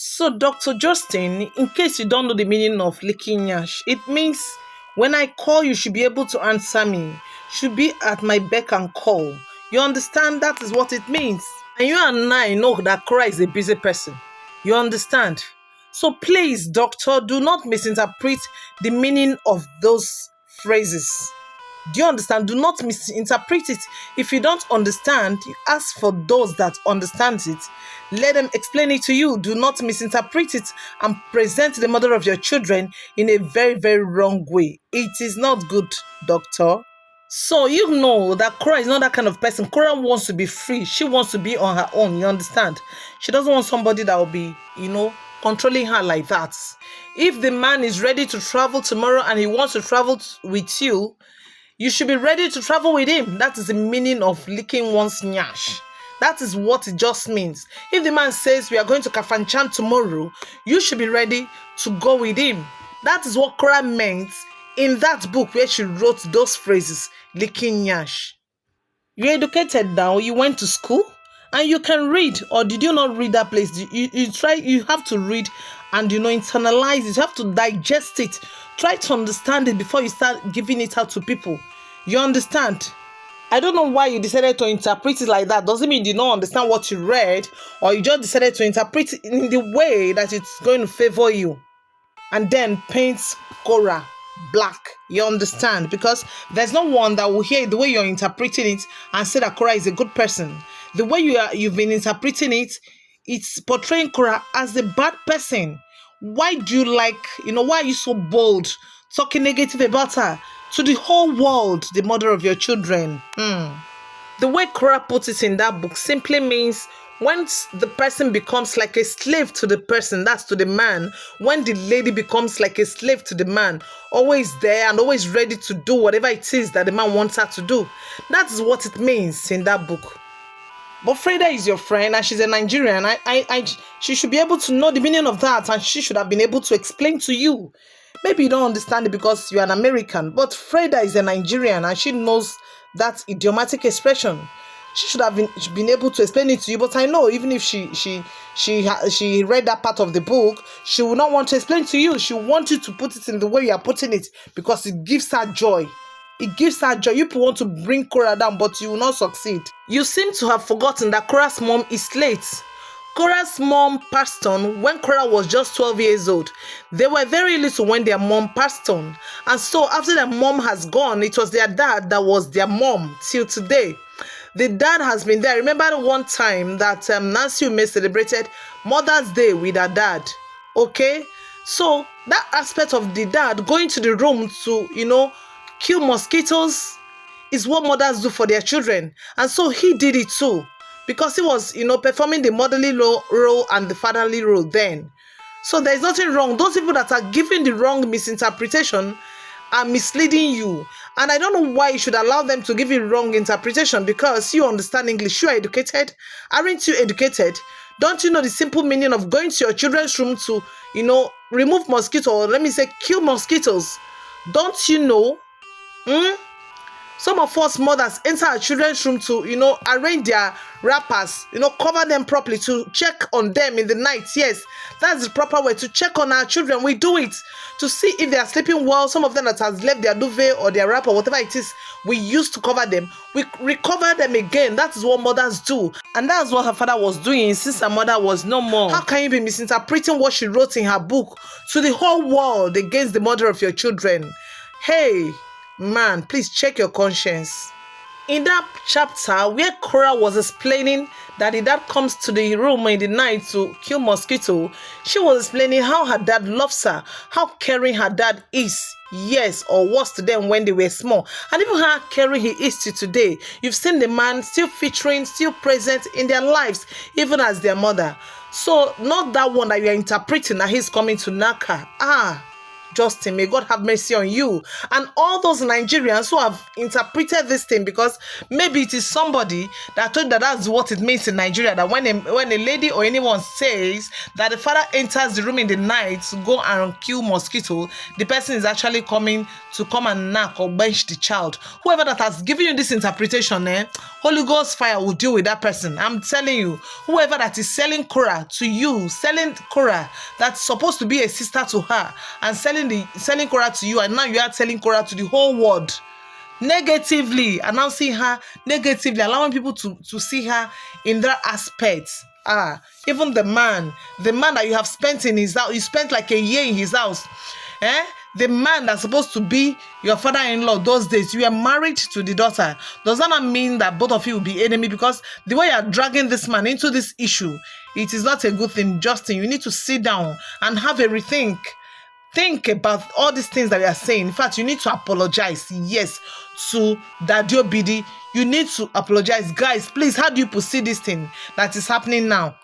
So, Dr. Justin, in case you don't know the meaning of licking yash, it means when I call, you should be able to answer me, should be at my beck and call. You understand? That is what it means. And you and I know that Korra is a busy person. You understand? So, please, doctor, do not misinterpret the meaning of those phrases. Do you understand? Do not misinterpret it. If you don't understand, you ask for those that understand it. Let them explain it to you. Do not misinterpret it and present the mother of your children in a very, very wrong way. It is not good, doctor. So you know that Korra is not that kind of person. Korra wants to be free. She wants to be on her own. You understand? She doesn't want somebody that will be, controlling her like that. If the man is ready to travel tomorrow and he wants to travel with you, you should be ready to travel with him. That is the meaning of licking one's nyash. That is what it just means. If the man says we are going to Kafanchan tomorrow, you should be ready to go with him. That is what Korra meant in that book where she wrote those phrases, licking nyash. You're educated now, you went to school, and you can read. Or did you not read that place? You have to read and internalize it. You have to digest it. Try to understand it before you start giving it out to people. You understand? I don't know why you decided to interpret it like that. Doesn't mean you don't understand what you read, or you just decided to interpret it in the way that it's going to favor you. And then paint Korra black. You understand? Because there's no one that will hear the way you're interpreting it and say that Korra is a good person. The way you've been interpreting it, it's portraying Korra as a bad person. Why do you why are you so bold, talking negative about her to the whole world, the mother of your children? The way Korra puts it in that book simply means once the person becomes like a slave to the person, that's to the man, when the lady becomes like a slave to the man, always there and always ready to do whatever it is that the man wants her to do. That is what it means in that book. But Freda is your friend and she's a Nigerian. She should be able to know the meaning of that, and she should have been able to explain to you. Maybe you don't understand it because you're an American, but Freda is a Nigerian and she knows that idiomatic expression. She should have been able to explain it to you, but I know even if she read that part of the book, she will not want to explain to you. She wants you to put it in the way you are putting it because it gives her joy. It gives her joy. You people want to bring Korra down, but you will not succeed. You seem to have forgotten that Korra's mom is late. Korra's mom passed on when Korra was just 12 years old. They were very little when their mom passed on. And so after their mom has gone, it was their dad that was their mom till today. The dad has been there. Remember one time that Nancy Ume celebrated Mother's Day with her dad. Okay? So that aspect of the dad going to the room to, kill mosquitoes is what mothers do for their children. And so he did it too. Because he was, performing the motherly role and the fatherly role then. So there's nothing wrong. Those people that are giving the wrong misinterpretation are misleading you. And I don't know why you should allow them to give you wrong interpretation, because you understand English. You are educated. Aren't you educated? Don't you know the simple meaning of going to your children's room to, remove mosquitoes, or let me say kill mosquitoes? Don't you know? Some of us mothers enter our children's room to, arrange their wrappers, cover them properly, to check on them in the night. Yes, that's the proper way to check on our children. We do it to see if they are sleeping well. Some of them that has left their duvet or their wrapper, whatever it is, we used to cover them. We recover them again. That is what mothers do. And that's what her father was doing since her mother was no more. How can you be misinterpreting what she wrote in her book to the whole world against the mother of your children? Hey, man, please check your conscience. In that chapter where Korra was explaining that the dad comes to the room in the night to kill mosquito, she was explaining how her dad loves her, how caring her dad is. Yes, or was to them when they were small. And even how caring he is to today. You've seen the man still featuring, still present in their lives, even as their mother. So, not that one that you are interpreting that he's coming to knock her. Justin, may God have mercy on you and all those Nigerians who have interpreted this thing, because maybe it is somebody that told that that's what it means in Nigeria, that when a lady or anyone says that the father enters the room in the night to go and kill mosquito, the person is actually coming to come and knock or bench the child. Whoever that has given you this interpretation, Holy Ghost fire will deal with that person. I'm telling you, whoever that is selling Korra to you, selling Korra that's supposed to be a sister to her, and selling Korra to you, and now you are selling Korra to the whole world, negatively announcing her, negatively allowing people to see her in that aspect. Even the man that you have spent in his house, you spent like a year in his house, the man that's supposed to be your father-in-law those days, you are married to the daughter. Does that not mean that both of you will be enemy? Because the way you are dragging this man into this issue, it is not a good thing. Justin, you need to sit down and have a rethink. Think about all these things that we are saying. In fact, you need to apologize. Yes, to Daddy Obidi. You need to apologize. Guys, please, how do you perceive this thing that is happening now?